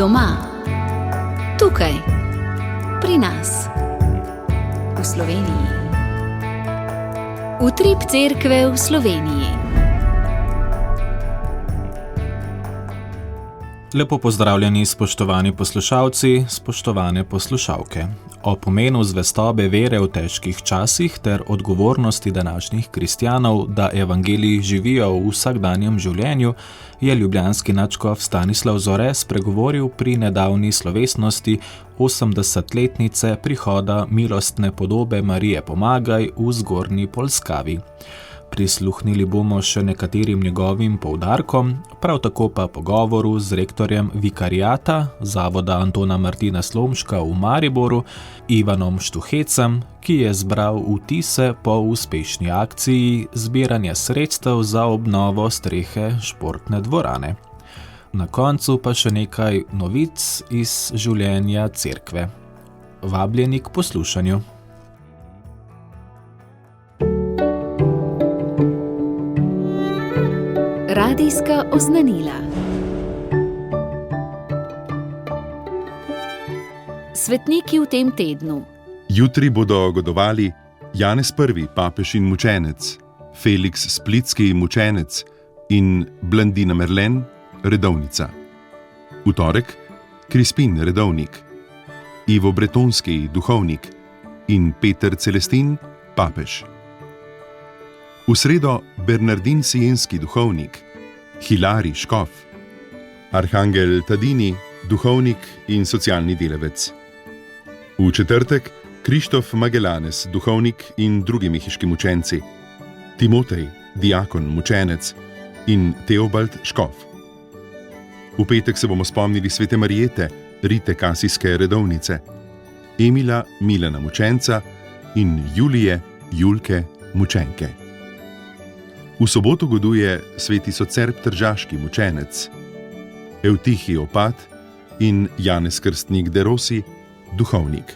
Doma, tukaj, pri nas, v Sloveniji. Utrip cerkve v Sloveniji. Lepo pozdravljeni, spoštovani poslušalci, spoštovane poslušalke. O pomenu zvestobe vere v težkih časih ter odgovornosti današnjih kristjanov, da evangelij živijo v vsakdanjem življenju, je ljubljanski nadškof Stanislav Zore spregovoril pri nedavni slovesnosti 80-letnice prihoda milostne podobe Marije Pomagaj v Zgornji Polskavi. Prisluhnili bomo še nekaterim njegovim poudarkom, prav tako pa pogovoru z rektorjem vikariata Zavoda Antona Martina Slomška v Mariboru, Ivanom Štuhecem, ki je zbral vtise po uspešni akciji zbiranja sredstev za obnovo strehe športne dvorane. Na koncu pa še nekaj novic iz življenja cerkve. Vabljeni k poslušanju. Radijska oznanila. Svetniki v tem tednu. Jutri bodo godovali Janez I, papež in mučenec, Felix Splitski, mučenec in Blandina Merlen, redovnica. V torek Crispin, redovnik, Ivo Bretonski, duhovnik in Peter Celestin, papež. V sredo Bernardin Sienski, duhovnik, Hilari, škof, Arhangel Tadini, duhovnik in socialni delavec. V četrtek Krištof Magellanes, duhovnik in drugi mehiški mučenci, Timotej, diakon, mučenec in Teobald, škof. V petek se bomo spomnili svete Marijete, Rite Kasijske, redovnice, Emila, Milana, mučenca in Julije, Julke, mučenke. V soboto goduje sveti Socerb Tržaški, mučenec, Evtihij, opat in Janez Krstnik de Rossi, duhovnik.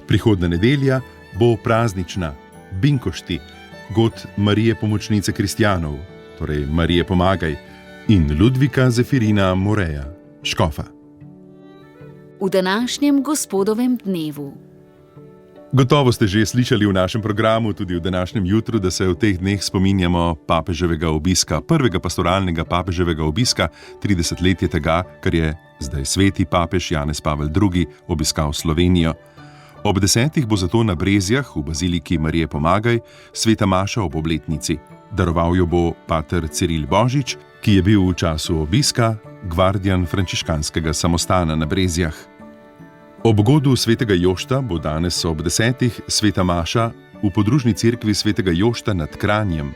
Prihodna nedelja bo praznična, Binkošti, god Marije pomočnice kristjanov, torej Marije Pomagaj, in Ludvika Zefirina Moreja, škofa. V današnjem gospodovem dnevu. Gotovo ste že slišali v našem programu, tudi v današnjem jutru, da se v teh dneh spominjamo papeževega obiska, prvega pastoralnega papeževega obiska, 30 let je tega, kar je zdaj sveti papež Janez Pavel II. Obiskal Slovenijo. Ob 10. bo zato na Brezjah v baziliki Marije Pomagaj sveta maša ob obletnici. Daroval jo bo pater Ciril Božič, ki je bil v času obiska gvardijan frančiškanskega samostana na Brezjah. Ob godu svetega Jošta bo danes ob 10. sveta maša v podružni cerkvi svetega Jošta nad Kranjem.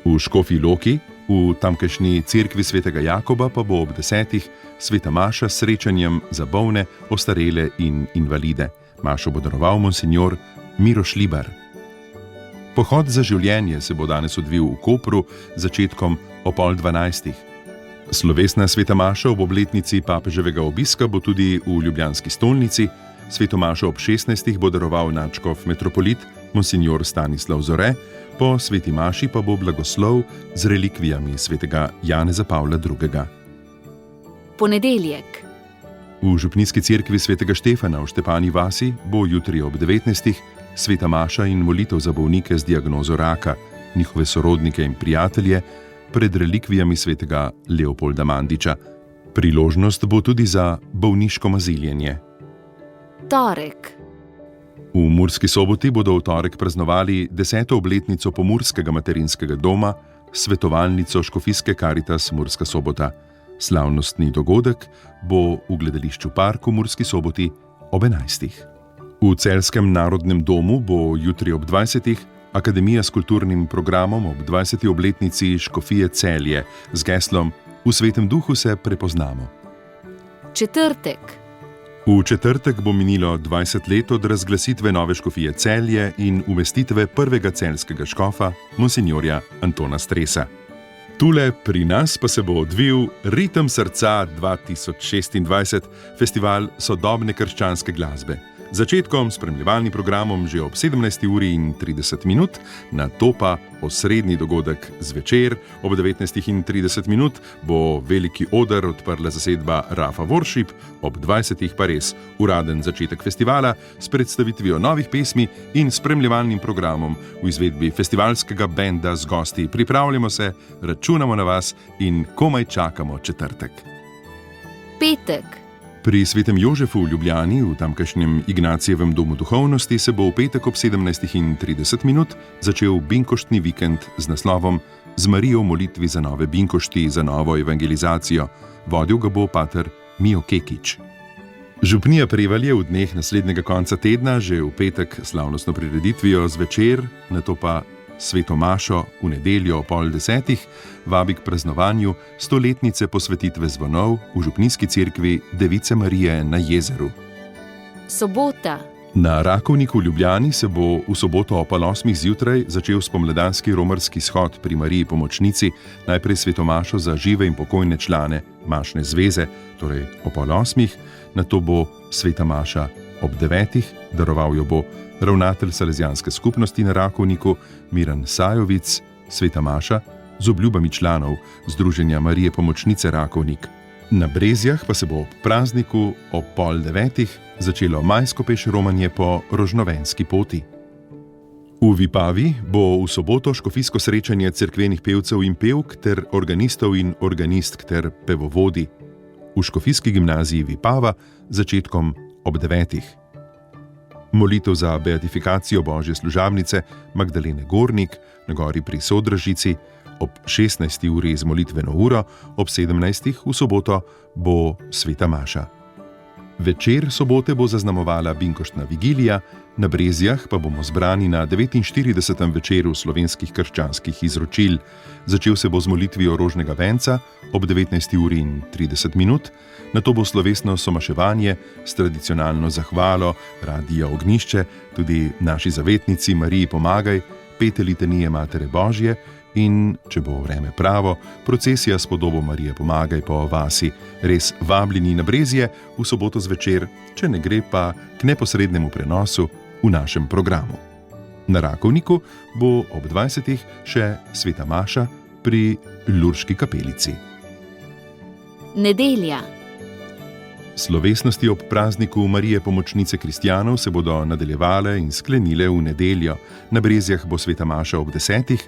V Škofji Loki, v tamkajšnji cerkvi svetega Jakoba pa bo ob 10. sveta maša s srečanjem za bolne, ostarele in invalide. Mašo bo daroval monsinjor Miroš Libar. Pohod za življenje se bo danes odvil v Kopru z začetkom ob 11:30. Slovesna sveta maša ob obletnici papeževega obiska bo tudi v ljubljanski stolnici. Sveto mašo ob 16. bo daroval nadškof metropolit monsinjor Stanislav Zore, po sveti maši pa bo blagoslov z relikvijami svetega Janeza Pavla II. Ponedeljek. V župnijski cerkvi svetega Štefana v Štepani vasi bo jutri ob 19. sveta maša in molitev za bolnike z diagnozo raka, njihove sorodnike in prijatelje, pred relikvijami svetega Leopolda Mandiča. Priložnost bo tudi za bolniško maziljenje. Torek. V Murski Soboti bodo v torek praznovali 10. obletnico Pomurskega materinskega doma, svetovalnico Škofijske Karitas Murska Sobota. Slavnostni dogodek bo v gledališču Park v Murski Soboti ob 11. V Celjskem narodnem domu bo jutri ob 20. Akademija s kulturnim programom ob 20. obletnici Škofije Celje z geslom V svetem duhu se prepoznamo. Četrtek. V četrtek bo minilo 20 let od razglasitve nove Škofije Celje in umestitve prvega celjskega škofa, monsinjorja Antona Stresa. Tule pri nas pa se bo odvil Ritem srca 2026, festival sodobne krščanske glasbe. Začetkom spremljevalnim programom že ob 17:30, na to pa osrednji dogodek zvečer ob 19:30 bo veliki oder odprla zasedba Rafa Worship, ob 20:00 pa res uraden začetek festivala s predstavitvijo novih pesmi in spremljevalnim programom v izvedbi festivalskega benda z gosti. Pripravljamo se, računamo na vas in komaj čakamo četrtek. Petek. Pri Svetem Jožefu v Ljubljani, v tamkajšnjem Ignacijevem domu duhovnosti, se bo v petek ob 17:30 začel binkoštni vikend z naslovom Z Marijo v molitvi za nove binkošti, za novo evangelizacijo. Vodil ga bo pater Mijo Kekič. Župnija Prevalje v dneh naslednjega konca tedna, že v petek slavnostno prireditvijo zvečer, nato pa sveto mašo v nedeljo ob 9:30, vabi k praznovanju 100-letnice posvetitve zvonov v župnijski cerkvi Device Marije na Jezeru. Sobota. Na Rakovniku v Ljubljani se bo v soboto ob 8:00 zjutraj začel spomladanski romarski shod pri Mariji Pomočnici, najprej sveto mašo za žive in pokojne člane Mašne zveze, torej ob 8:00, nato bo sveta maša ob 9:00, daroval jo bo ravnatelj Salezijanske skupnosti na Rakovniku Miran Sajovic, sveta maša z obljubami članov Združenja Marije Pomočnice Rakovnik. Na Brezjah pa se bo ob prazniku ob 8:30 začelo majsko pešeromanje po Rožnovenski poti. V Vipavi bo v soboto škofijsko srečanje cerkvenih pevcev in pevk ter organistov in organistk ter pevovodi. V škofijski gimnaziji Vipava začetkom ob 9:00. Molitev za beatifikacijo Božje služabnice Magdalene Gornik na gori pri Sodražici, ob 16:00 z molitveno uro, ob 17:00 v soboto bo sveta maša. Večer sobote bo zaznamovala binkoštna vigilija, na Brezjah pa bomo zbrani na 49. večeru slovenskih krščanskih izročil. Začel se bo z molitvijo rožnega venca ob 19:30, nato bo slovesno somaševanje s tradicionalno zahvalo Radia Ognjišče, tudi naši zavetnici Mariji pomagaj, pete litanije Matere Božje in, če bo vreme pravo, procesija s podobo Marije pomagaj po vasi. Res vabljeni na Brezje v soboto zvečer, če ne gre pa k neposrednemu prenosu v našem programu. Na Rakovniku bo ob 20:00 še sveta maša pri Lurški kapelici. Nedelja. Slovesnosti ob prazniku Marije Pomočnice kristjanov se bodo nadaljevale in sklenile v nedeljo. Na Brezjah bo sveta maša ob 10:00,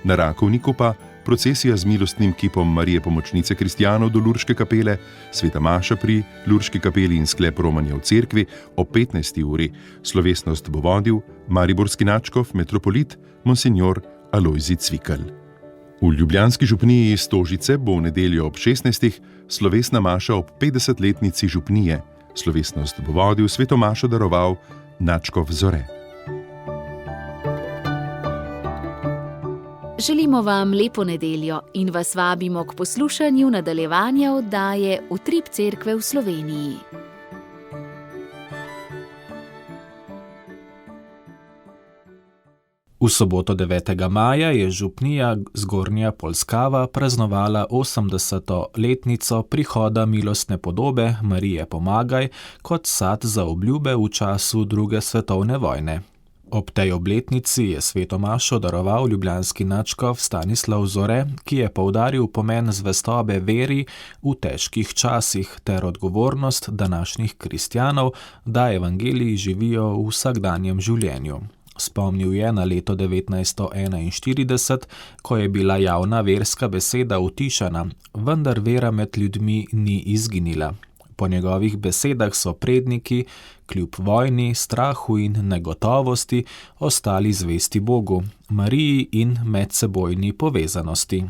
na Rakovniku pa procesija z milostnim kipom Marije Pomočnice kristjanov do Lurške kapele, sveta maša pri Lurški kapeli in sklep romanja v cerkvi ob 15:00. Slovesnost bo vodil mariborski nadškof metropolit Monsignor Alojzij Cvikl. V ljubljanski župniji Stožice bo v nedeljo ob 16:00 slovesna maša ob 50-letnici župnije. Slovesnost bo vodil, sveto mašo daroval nadškof Zore. Želimo vam lepo nedeljo in vas vabimo k poslušanju nadaljevanja oddaje Utrip cerkve v Sloveniji. V soboto 9. maja je župnija Zgornja Polskava praznovala 80. letnico prihoda milostne podobe Marije pomagaj kot sad za obljube v času II. Svetovne vojne. Ob tej obletnici je sveto mašo daroval ljubljanski nadškof Stanislav Zore, ki je poudaril pomen zvestobe veri v težkih časih ter odgovornost današnjih kristjanov, da evangeliji živijo v vsakdanjem življenju. Spomnil je na leto 1941, ko je bila javna verska beseda utišana, vendar vera med ljudmi ni izginila. Po njegovih besedah so predniki, kljub vojni, strahu in negotovosti, ostali zvesti Bogu, Mariji in medsebojni povezanosti.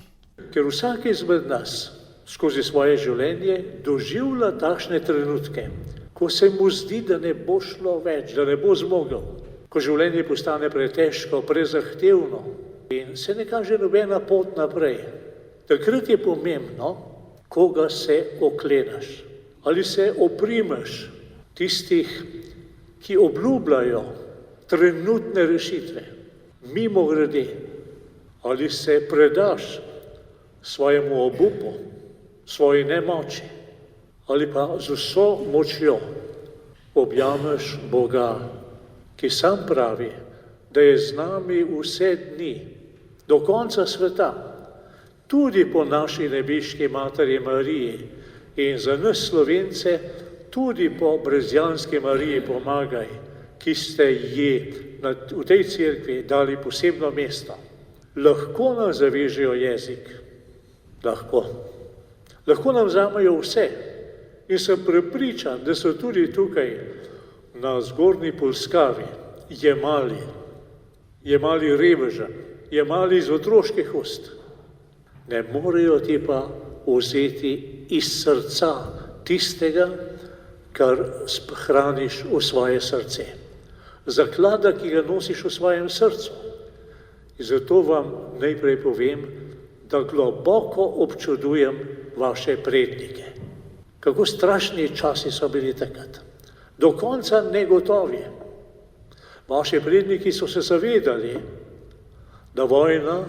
Ker vsak izmed nas skozi svoje življenje doživlja takšne trenutke, ko se mu zdi, da ne bo šlo več, da ne bo zmogel, ko življenje postane pretežko, prezahtevno in se ne kaže nobena pot naprej. Takrat je pomembno, koga se oklenaš. Ali se oprimeš tistih, ki obljubljajo trenutne rešitve, mimogrede, ali se predaš svojemu obupu, svoji nemoči, ali pa z vso močjo objameš Boga, ki sam pravi, da je z nami vse dni, do konca sveta, tudi po naši nebeški Materi Mariji in za nas Slovence tudi po brezjanski Mariji pomagaj, ki ste ji v tej cerkvi dali posebno mesto. Lahko nam zavežejo jezik, lahko nam vzamejo vse in sem prepričan, da so tudi tukaj na Zgornji Polskavi jemali revežem, jemali iz otroških ust. Ne morejo ti pa vzeti iz srca tistega, kar hraniš v svoje srce. Zaklada, ki ga nosiš v svojem srcu. In zato vam najprej povem, da globoko občudujem vaše prednike. Kako strašni časi so bili takrat. Do konca negotovi. Vaši predniki so se zavedali, da vojna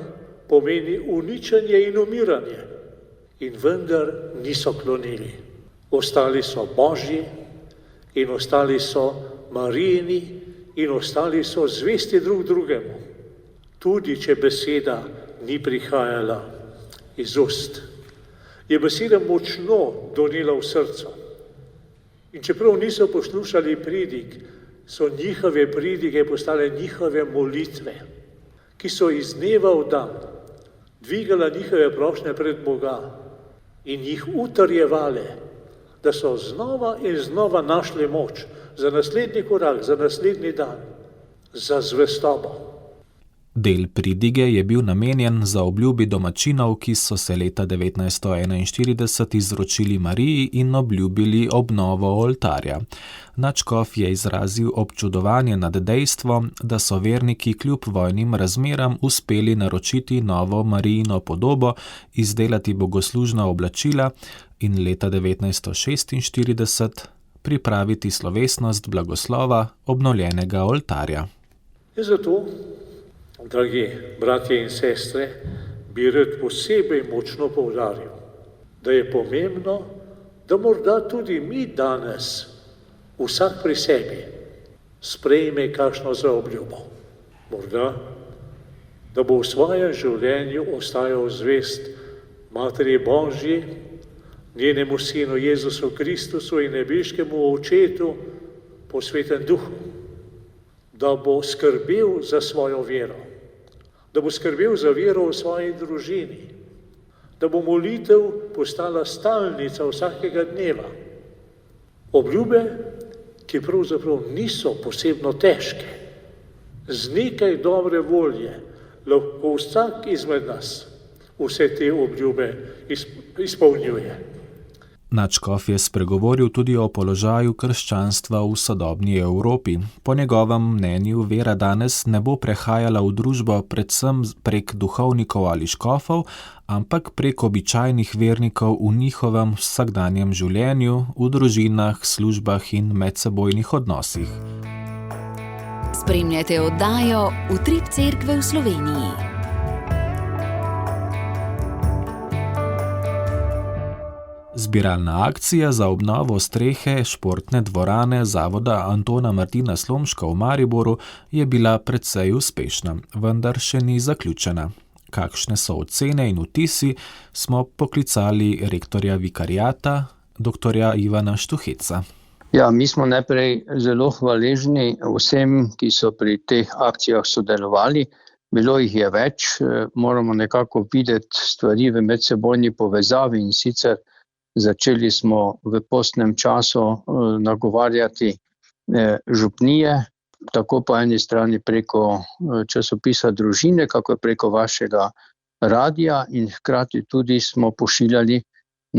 pomeni uničenje in umiranje. In vendar niso klonili. Ostali so Božji in ostali so Marijini in ostali so zvesti drug drugemu. Tudi če beseda ni prihajala iz ust, je beseda močno donela v srcu. In čeprav niso poslušali pridig, so njihove pridige postale njihove molitve, ki so iz dneva v dan dvigala njihove prošnje pred Boga in jih utrjevale, da so znova in znova našli moč za naslednji korak, za naslednji dan, za zvestobo. Del pridige je bil namenjen za obljubi domačinov, ki so se leta 1941 izročili Mariji in obljubili obnovo oltarja. Nadškof je izrazil občudovanje nad dejstvom, da so verniki kljub vojnim razmeram uspeli naročiti novo Marijino podobo, izdelati bogoslužna oblačila in leta 1946 pripraviti slovesnost blagoslova obnovljenega oltarja. In zato, dragi bratje in sestre, bi rad posebej močno poudaril, da je pomembno, da morda tudi mi danes, vsak pri sebi, sprejme kakšno zaobljubo. Morda, da bo v svojem življenju ostajal zvest Materi Božji, njenemu Sinu Jezusu Kristusu in nebeškemu Očetu po Svetem Duhu, da bo skrbel za svojo vero, da bo skrbel za vero v svoji družini, da bo molitev postala stalnica vsakega dneva. Obljube, ki pravzaprav niso posebno težke, z nekaj dobre volje lahko vsak izmed nas vse te obljube izpolnjuje. Nadškof je spregovoril tudi o položaju krščanstva v sodobni Evropi. Po njegovem mnenju vera danes ne bo prehajala v družbo predvsem prek duhovnikov ali škofov, ampak prek običajnih vernikov v njihovem vsakdanjem življenju, v družinah, službah in medsebojnih odnosih. Spremljate oddajo Utrip Cerkve v Sloveniji. Zbiralna akcija za obnovo strehe športne dvorane Zavoda Antona Martina Slomška v Mariboru je bila precej uspešna, vendar še ni zaključena. Kakšne so ocene in vtisi, smo poklicali rektorja vikariata, dr. Ivana Štuheca. Ja, mi smo najprej zelo hvaležni vsem, ki so pri teh akcijah sodelovali. Bilo jih je več, moramo nekako videti stvari v medsebojni povezavi in sicer začeli smo v postnem času nagovarjati župnije, tako po eni strani preko časopisa Družine, kako preko vašega radija in hkrati tudi smo pošiljali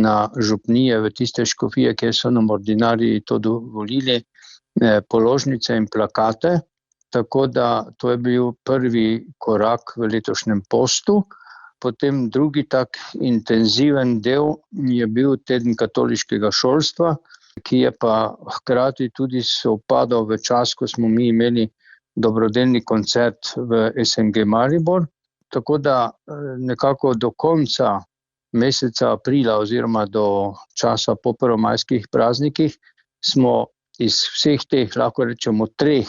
na župnije v tiste škofije, kjer so nam ordinariji to dovolili, položnice in plakate. Tako da to je bil prvi korak v letošnjem postu. Potem drugi tak intenziven del je bil teden katoliškega šolstva, ki je pa hkrati tudi sovpadal v čas, ko smo mi imeli dobrodelni koncert v SNG Maribor. Tako da nekako do konca meseca aprila oziroma do časa po prvomajskih praznikih smo iz vseh teh, lahko rečemo, 3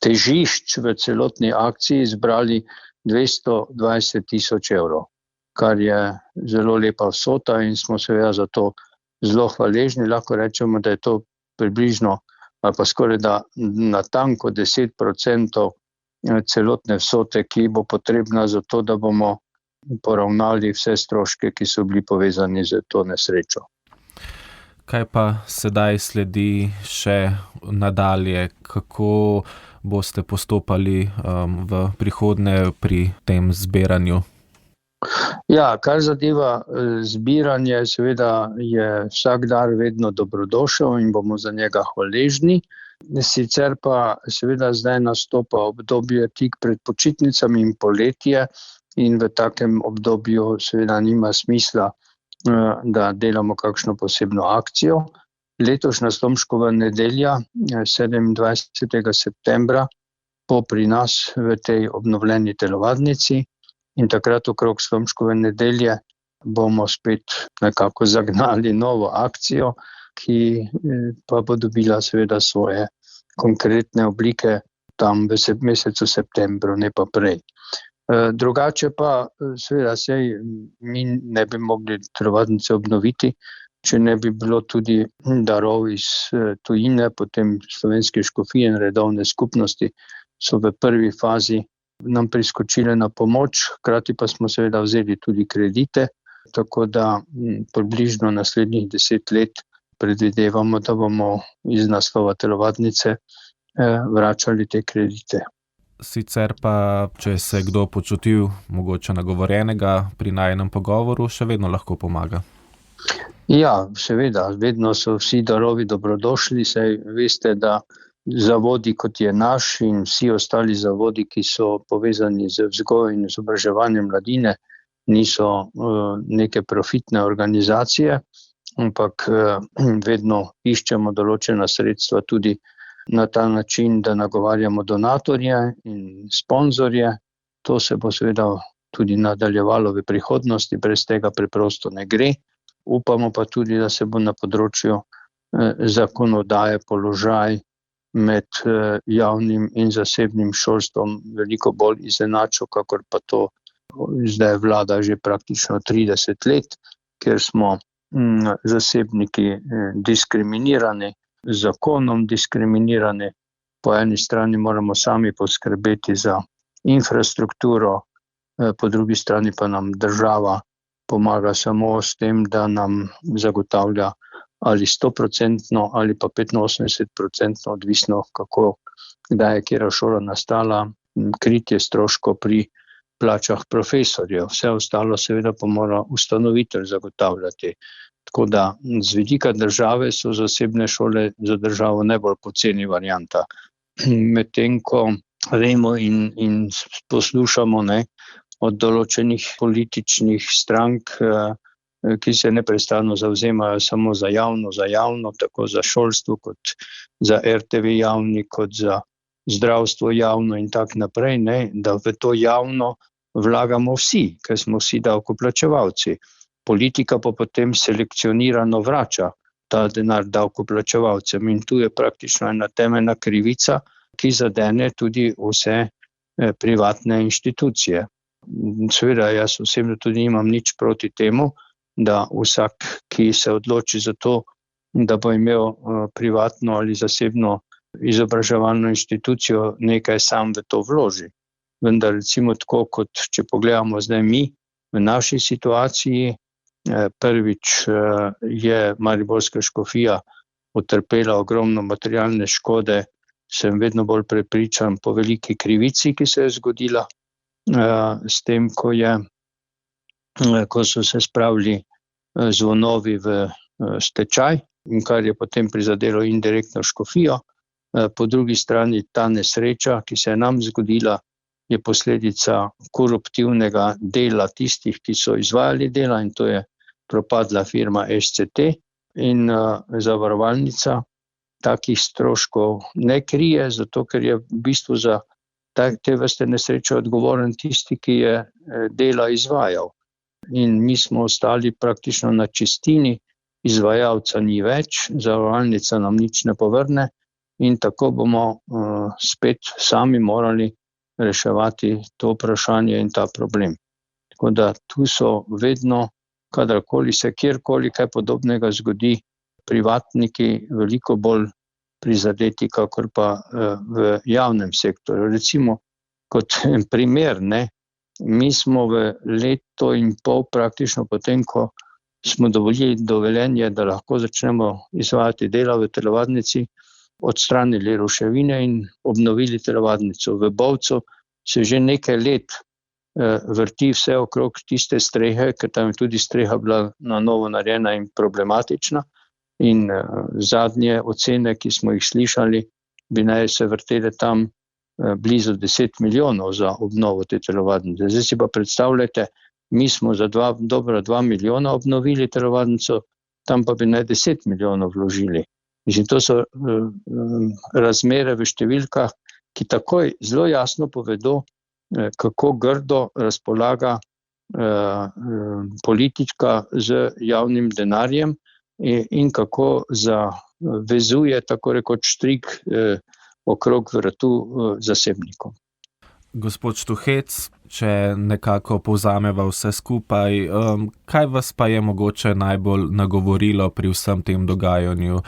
težišč v celotni akciji zbrali 220 000 evrov, kar je zelo lepa vsota in smo seveda za to zelo hvaležni. Lahko rečemo, da je to približno ali pa skoraj da natanko 10% celotne vsote, ki bo potrebna za to, da bomo poravnali vse stroške, ki so bili povezani z to nesrečo. Kaj pa sedaj sledi še nadalje? Kako boste postopali v prihodnje pri tem zbiranju? Ja, kar zadeva zbiranje, seveda je vsak dar vedno dobrodošel in bomo za njega hvaležni. Sicer pa seveda zdaj nastopa obdobje tik pred počitnicami in poletje in v takem obdobju seveda nima smisla, da delamo kakšno posebno akcijo. Letošnja Slomškova nedelja, 27. septembra, bo pri nas v tej obnovljeni telovadnici in takrat okrog Slomškove nedelje bomo spet nekako zagnali novo akcijo, ki pa bo dobila seveda svoje konkretne oblike tam v mesecu septembru, ne pa prej. Drugače pa seveda mi ne bi mogli telovadnice obnoviti, če ne bi bilo tudi darov iz tujine, potem slovenske škofije in redovne skupnosti so v prvi fazi nam priskočile na pomoč, hkrati pa smo seveda vzeli tudi kredite, tako da približno naslednjih 10 let predvidevamo, da bomo iz naslova telovadnice vračali te kredite. Sicer pa, če se je kdo počutil mogoče nagovorjenega pri najinem pogovoru, še vedno lahko pomaga. Ja, seveda, vedno so vsi darovi dobrodošli, saj veste, da zavodi, kot je naš in vsi ostali zavodi, ki so povezani z vzgojo in izobraževanjem mladine, niso neke profitne organizacije, ampak vedno iščemo določena sredstva tudi na ta način, da nagovarjamo donatorje in sponzorje. To se bo seveda tudi nadaljevalo v prihodnosti, brez tega preprosto ne gre. Upamo pa tudi, da se bo na področju zakonodaje položaj med javnim in zasebnim šolstvom veliko bolj izenačil, kakor pa to zdaj vlada že praktično 30 let, ker smo zasebniki diskriminirani, z zakonom diskriminirani. Po eni strani moramo sami poskrbeti za infrastrukturo, po drugi strani pa nam država pomaga samo s tem, da nam zagotavlja ali 100% ali pa 85%, odvisno kako, kdaj je katera šola nastala, kritje stroškov pri plačah profesorjev. Vse ostalo seveda pa mora ustanovitelj zagotavljati. Tako da z vidika države so zasebne šole za državo najbolj poceni varianta. Medtem ko vemo in poslušamo od določenih političnih strank, ki se neprestano zavzemajo samo za javno, tako za šolstvo kot za RTV javni, kot za zdravstvo javno in tak naprej, da v to javno vlagamo vsi, ker smo vsi davkoplačevalci. Politika pa potem selekcionirano vrača ta denar davkoplačevalcem in tu je praktično ena temeljna krivica, ki zadene tudi vse privatne inštitucije. Seveda, jaz osebno tudi nimam nič proti temu, da vsak, ki se odloči za to, da bo imel privatno ali zasebno izobraževalno inštitucijo, nekaj sam v to vloži. Vendar recimo tako, kot če pogledamo zdaj mi v naši situaciji, prvič je mariborska škofija utrpela ogromno materialne škode, sem vedno bolj prepričan po veliki krivici, ki se je zgodila s tem, ko so se spravili zvonovi v stečaj in kar je potem prizadelo indirektno škofijo. Po drugi strani ta nesreča, ki se je nam zgodila, je posledica koruptivnega dela tistih, ki so izvajali dela in to je propadla firma SCT in zavarovalnica takih stroškov ne krije, zato ker je v bistvu za te vrste nesreče odgovoren tisti, ki je dela izvajal. In mi smo ostali praktično na čistini, izvajalca ni več, zavarovalnica nam nič ne povrne, in tako bomo spet sami morali reševati to vprašanje in ta problem. Tako da tu so vedno, kadarkoli se kjerkoli kaj podobnega zgodi, privatniki veliko bolj prizadeti, kakor pa v javnem sektorju. Recimo, kot primer, mi smo v leto in pol praktično potem, ko smo dovolili dovoljenje, da lahko začnemo izvajati dela v telovadnici, odstranili ruševine in obnovili telovadnico. V Bovcu se že nekaj let vrti vse okrog tiste strehe, ker tam je tudi streha bila na novo narejena in problematična. In zadnje ocene, ki smo jih slišali, bi naj se vrtele tam blizu 10 milijonov za obnovo te telovadnice. Zdaj si pa predstavljate, mi smo za dobra 2 milijona obnovili telovadnico, tam pa bi naj 10 milijonov vložili. Mislim, to so razmere v številkah, ki takoj zelo jasno povedo, kako grdo razpolaga politika z javnim denarjem in kako zavezuje tako rekoč štrik okrog vratu zasebnikom. Gospod Štuhec, če nekako povzameva vse skupaj, kaj vas pa je mogoče najbolj nagovorilo pri vsem tem dogajanju?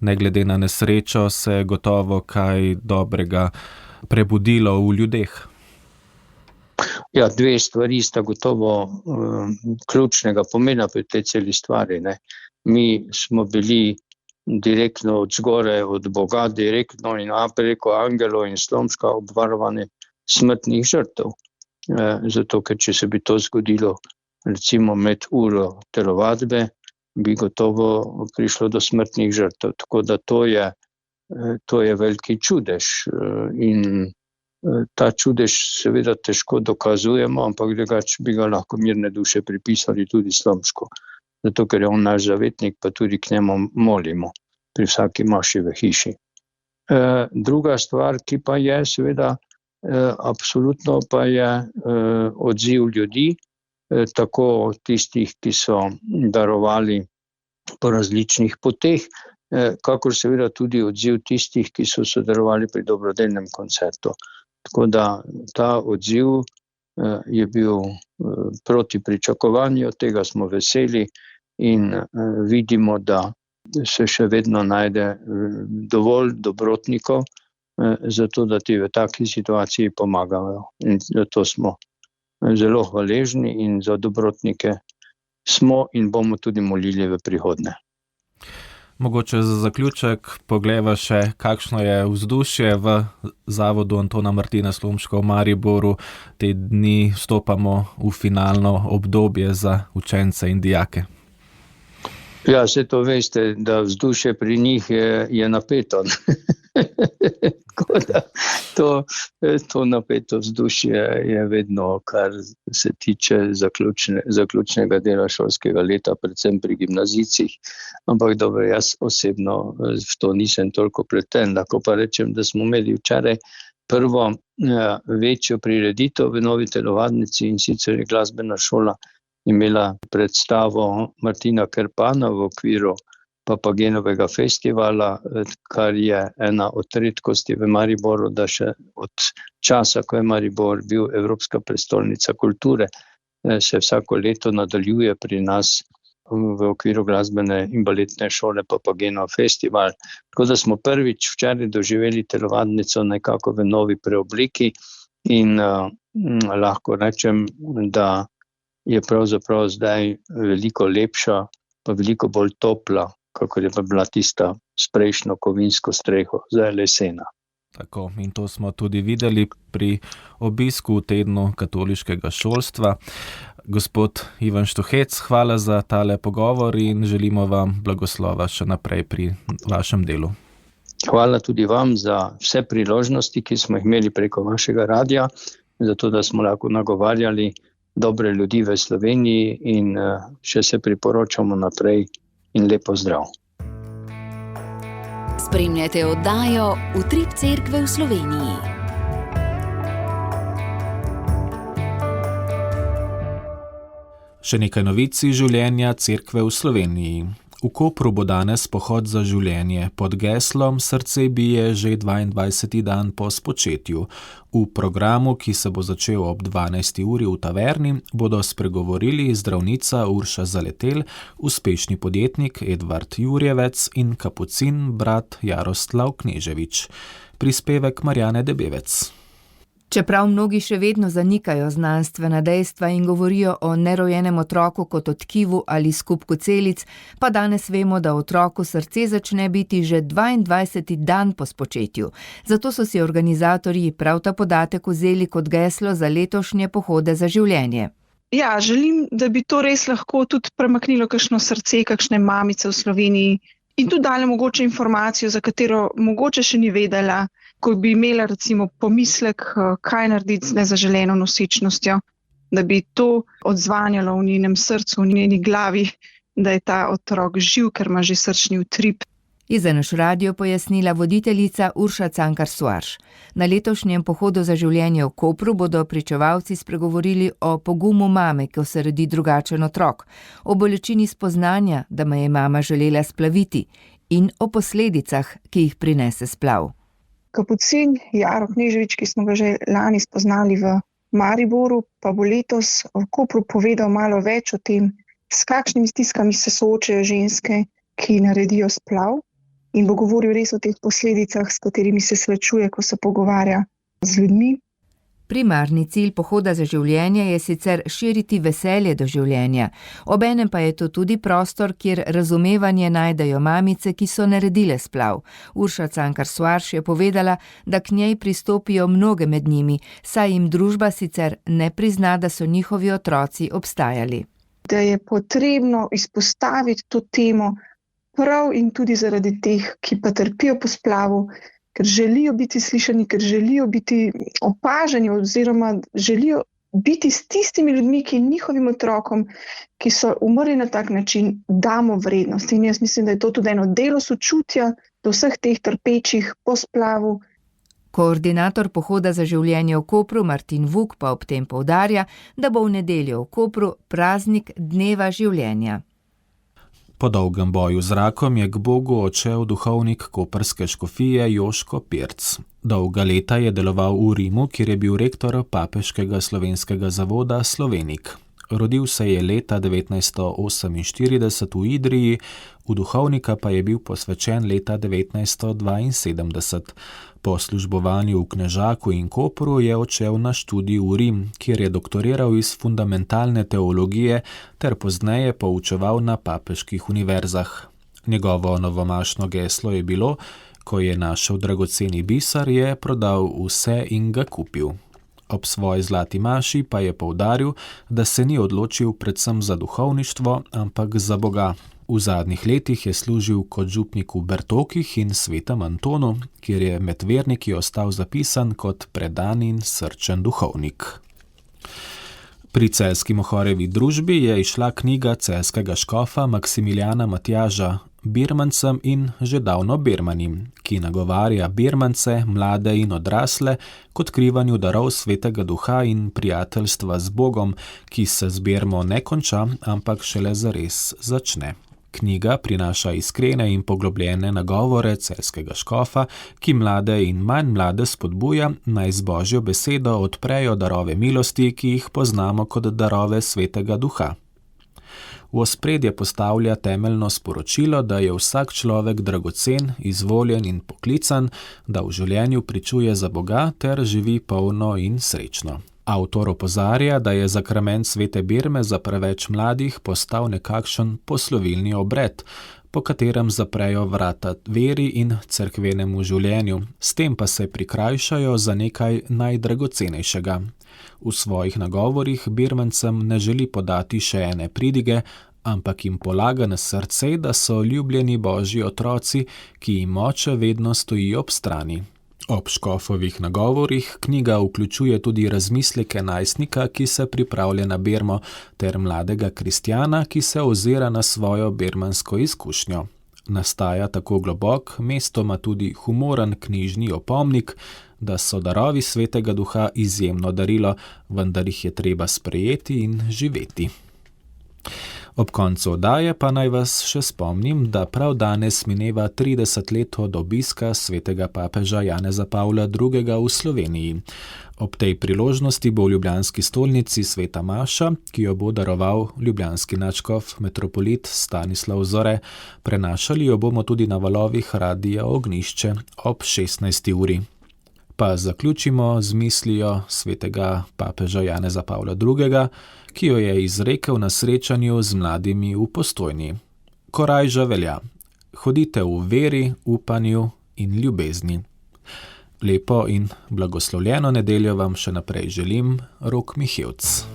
Ne glede na nesrečo se gotovo kaj dobrega prebudilo v ljudeh. Ja, 2 stvari sta gotovo ključnega pomena pri tej celi stvari. Mi smo bili direktno od zgore, od Boga, direktno in preko angelov in slomška obvarovani smrtnih žrtev. Zato, ker če se bi to zgodilo recimo med uro telovadbe, bi gotovo prišlo do smrtnih žrtev. Tako da to je veliki čudež in ta čudež seveda težko dokazujemo, ampak drugače bi ga lahko mirne duše pripisali tudi slomšku. Zato, ker je on naš zavetnik, pa tudi k njemu molimo pri vsaki maši v hiši. Druga stvar, ki pa je seveda absolutno, pa je odziv ljudi, tako tistih, ki so darovali po različnih poteh, kakor seveda tudi odziv tistih, ki so sodelovali pri dobrodelnem koncertu. Tako da ta odziv je bil proti pričakovanju, tega smo veseli in vidimo, da se še vedno najde dovolj dobrotnikov, zato da ti v taki situaciji pomagajo. In zato smo zelo hvaležni in za dobrotnike smo in bomo tudi molili v prihodnje. Mogoče za zaključek poglejva še, kakšno je vzdušje v Zavodu Antona Martina Slomška v Mariboru. Te dni vstopamo v finalno obdobje za učence in dijake. Ja, se to veste, da vzdušje pri njih je napeto. Tako da to napeto vzdušje je vedno, kar se tiče zaključnega dela šolskega leta, predvsem pri gimnazijcih. Ampak dobro, jaz osebno v to nisem toliko pleten. Lahko pa rečem, da smo imeli včeraj prvo večjo prireditev v novi telovadnici, in sicer je glasbena šola imela predstavo Martina Krpana v okviru Papagenovega festivala, kar je ena od redkosti v Mariboru, da še od časa, ko je Maribor bil Evropska prestolnica kulture, se vsako leto nadaljuje pri nas v okviru glasbene in baletne šole Papagenov festival. Tako da smo prvič včeraj doživeli telovadnico nekako v novi preobliki in lahko rečem, da je pravzaprav zdaj veliko lepša, pa veliko bolj topla, kakor je pa bila tista s prejšnjo kovinsko streho, zdaj lesena. Tako, in to smo tudi videli pri obisku v tednu katoliškega šolstva. Gospod Ivan Štuhec, hvala za tale pogovor in želimo vam blagoslova še naprej pri vašem delu. Hvala tudi vam za vse priložnosti, ki smo jih imeli preko vašega radia, zato da smo lahko nagovarjali dobre ljudi v Sloveniji in še se priporočamo naprej in lepo zdrav. Spremljate oddajo Utrip Cerkve v Sloveniji. Še nekaj novic iz življenja Cerkve v Sloveniji. V Kopru bo danes pohod za življenje pod geslom Srce bije že 22. dan po spočetju. V programu, ki se bo začel ob 12. uri v taverni, bodo spregovorili zdravnica Urša Zaletel, uspešni podjetnik Edvard Jurjevec in kapucin brat Jaroslav Kneževič. Prispevek Marjane Debevec. Čeprav mnogi še vedno zanikajo znanstvena dejstva in govorijo o nerojenem otroku kot o tkivu ali skupku celic, pa danes vemo, da otroku srce začne biti že 22. dan po spočetju. Zato so si organizatorji prav ta podatek vzeli kot geslo za letošnje pohode za življenje. Ja, želim, da bi to res lahko tudi premaknilo kakšno srce, kakšne mamice v Sloveniji in tudi dali mogoče informacijo, za katero mogoče še ni vedela, ko bi imela recimo pomislek, kaj narediti z nezaželeno nosečnostjo, da bi to odzvanjalo v njenem srcu, v njeni glavi, da je ta otrok živ, ker ima že srčni utrip. Je za naš radio pojasnila voditeljica Urša Cankar-Soares. Na letošnjem pohodu za življenje v Kopru bodo pričevalci spregovorili o pogumu mame, ko se rodi drugačen otrok, o bolečini spoznanja, da me je mama želela splaviti, in o posledicah, ki jih prinese splav. Kapucin Jaro Kneževič, ki smo ga že lani spoznali v Mariboru, pa bo letos v Kopru povedal malo več o tem, s kakšnimi stiskami se soočajo ženske, ki naredijo splav, in bo govoril res o teh posledicah, s katerimi se srečuje, ko se pogovarja z ljudmi. Primarni cilj pohoda za življenje je sicer širiti veselje do življenja, obenem pa je to tudi prostor, kjer razumevanje najdejo mamice, ki so naredile splav. Urša Cankar-Soares je povedala, da k njej pristopijo mnoge med njimi, saj jim družba sicer ne prizna, da so njihovi otroci obstajali. Da je potrebno izpostaviti to temo prav in tudi zaradi teh, ki pa trpijo po splavu, ker želijo biti slišani, ker želijo biti opaženi oziroma želijo biti s tistimi ljudmi, ki njihovim otrokom, ki so umrli na tak način, damo vrednost. In jaz mislim, da je to tudi eno delo sočutja do vseh teh trpečih po splavu. Koordinator pohoda za življenje v Kopru Martin Vuk pa ob tem poudarja, da bo v nedeljo v Kopru praznik dneva življenja. Po dolgem boju z rakom je k Bogu odšel duhovnik koprske škofije Joško Pirc. Dolga leta je deloval v Rimu, kjer je bil rektor papeškega slovenskega zavoda Slovenik. Rodil se je leta 1948 v Idriji, v duhovnika pa je bil posvečen leta 1972. Po službovanju v Knežaku in Kopru je odšel na študij v Rim, kjer je doktoriral iz fundamentalne teologije ter pozneje poučeval na papeških univerzah. Njegovo novomašno geslo je bilo: ko je našel dragoceni biser, je prodal vse in ga kupil. Ob svoji zlati maši pa je poudaril, da se ni odločil predvsem za duhovništvo, ampak za Boga. V zadnjih letih je služil kot župnik v Bertokih in Svetem Antonu, kjer je med verniki ostal zapisan kot predan in srčen duhovnik. Pri celjski Mohorjevi družbi je izšla knjiga celjskega škofa Maksimiljana Matjaža Birmancem in že davno Birmanim, ki nagovarja Birmance, mlade in odrasle k odkrivanju darov Svetega Duha in prijateljstva z Bogom, ki se z Birmo ne konča, ampak šele zares začne. Knjiga prinaša iskrene in poglobljene nagovore celjskega škofa, ki mlade in manj mlade spodbuja, naj z Božjo besedo odprejo darove milosti, ki jih poznamo kot darove Svetega Duha. V ospredje postavlja temeljno sporočilo, da je vsak človek dragocen, izvoljen in poklican, da v življenju pričuje za Boga ter živi polno in srečno. Avtor opozarja, da je zakrament svete Birme za preveč mladih postal nekakšen poslovilni obred, po katerem zaprejo vrata veri in cerkvenemu življenju, s tem pa se prikrajšajo za nekaj najdragocenejšega. V svojih nagovorih Birmancem ne želi podati še ene pridige, ampak jim polaga na srce, da so ljubljeni Božji otroci, ki jim oče vedno stoji ob strani. Ob škofovih nagovorih knjiga vključuje tudi razmisleke najstnika, ki se pripravlja na Birmo, ter mladega kristjana, ki se ozira na svojo birmansko izkušnjo. Nastaja tako globok, mestoma tudi humoren knjižni opomnik, da so darovi Svetega Duha izjemno darilo, vendar jih je treba sprejeti in živeti. Ob koncu oddaje pa naj vas še spomnim, da prav danes mineva 30 let od obiska svetega papeža Janeza Pavla II. V Sloveniji. Ob tej priložnosti bo v ljubljanski stolnici sveta maša, ki jo bo daroval ljubljanski nadškof metropolit Stanislav Zore, prenašali jo bomo tudi na valovih Radia Ognjišče ob 16. uri. Pa zaključimo z mislijo svetega papeža Janeza Pavla II., ki jo je izrekel na srečanju z mladimi v Postojni. Korajža velja, hodite v veri, upanju in ljubezni. Lepo in blagoslovljeno nedeljo vam še naprej želim, Rok Mihevc.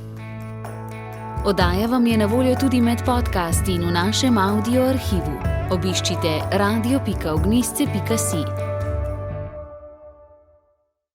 Oddaja vam je na voljo tudi med podcasti in v našem audio arhivu. Obiščite radio.ognjišče.si.